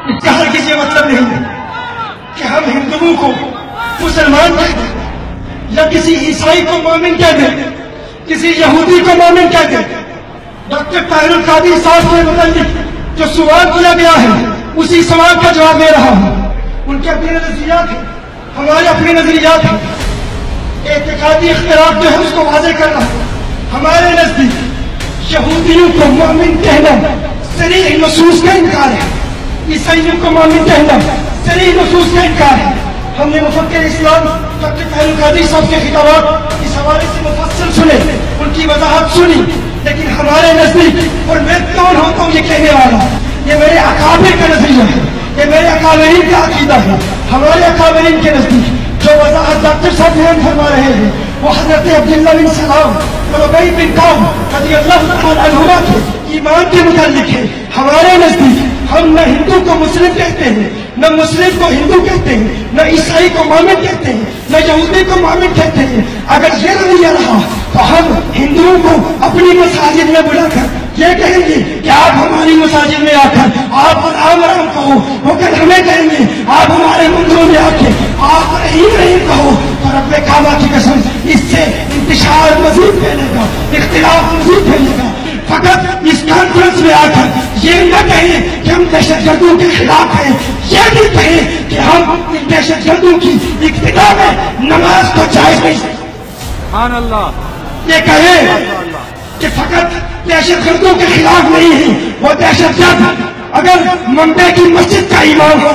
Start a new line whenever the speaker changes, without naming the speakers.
اس کا ہرگز یہ مطلب نہیں ہے کہ ہم ہندوؤں کو مسلمان کہہ دیں یا کسی عیسائی کو مومن کہہ دیں، کسی یہودی کو مومن کہہ دیں۔ ڈاکٹر طاہر القادری صاحب کے متعلق جو سوال کیا گیا ہے اسی سوال کا جواب دے رہا ہوں۔ ان کے اپنے نظریات ہیں، ہمارے اپنے نظریات ہیں، اعتقادی اختلاف جو ہے اس کو واضح کر رہا ہے۔ ہمارے نزدیک یہودیوں کو مومن کہنا صریح نصوص کا انکار ہے، عیسائیوں کو مومن کہنا صریح نصوص کا انکار ہے۔ ہم نے مفکر اسلام ڈاکٹر طاہر القادری صاحب کے خطابات اس حوالے سے مفصل سنے، ان کی وضاحت سنی، لیکن ہمارے نزدیک، اور میں کون ہوتا ہوں یہ کہنے والا، یہ میرے اکابر کا نظریہ ہے، یہ میرے اکابرین کا عقیدہ ہے۔ ہمارے اکابرین کے نزدیک جو وضاحت ڈاکٹر صاحب بیان فرما رہے ہیں وہ حضرت عبداللہ بن سلام اور ابی بن کعب رضی اللہ تعالی عنہما کے ایمان کے متعلق ہے۔ ہمارے نزدیک ہم نہ ہندو کو مسلم کہتے ہیں، نہ مسلم کو ہندو کہتے ہیں، نہ عیسائی کو مومن کہتے ہیں، نہ یہودی کو مومن کہتے ہیں۔ اگر یہ رویہ رہا تو ہم ہندوؤں کو اپنی مساجد میں بلا کر یہ کہیں گے کہ آپ ہماری مساجد میں آ کر آپ رام رام کہو، وہ ہمیں کہیں گے آپ ہمارے مندروں میں آ کے آپ رحیم رحیم کہو، تو رب کعبہ کی قسم اس سے انتشار مزید پھیلے گا، اختلاف مزید پھیلے گا۔ فقط اس کانفرنس میں آ کر یہ نہ کہیں کہ ہم دہشت گردوں کے خلاف ہیں، یہ بھی کہیں کہ ہم ان دہشت گردوں کی ابتدا میں نماز کو جائز نہیں
سبحان اللہ،
یہ کہیں کہ فقط دہشت گردوں کے خلاف نہیں ہے، وہ دہشت گرد اگر ممبئی کی مسجد کا امام ہو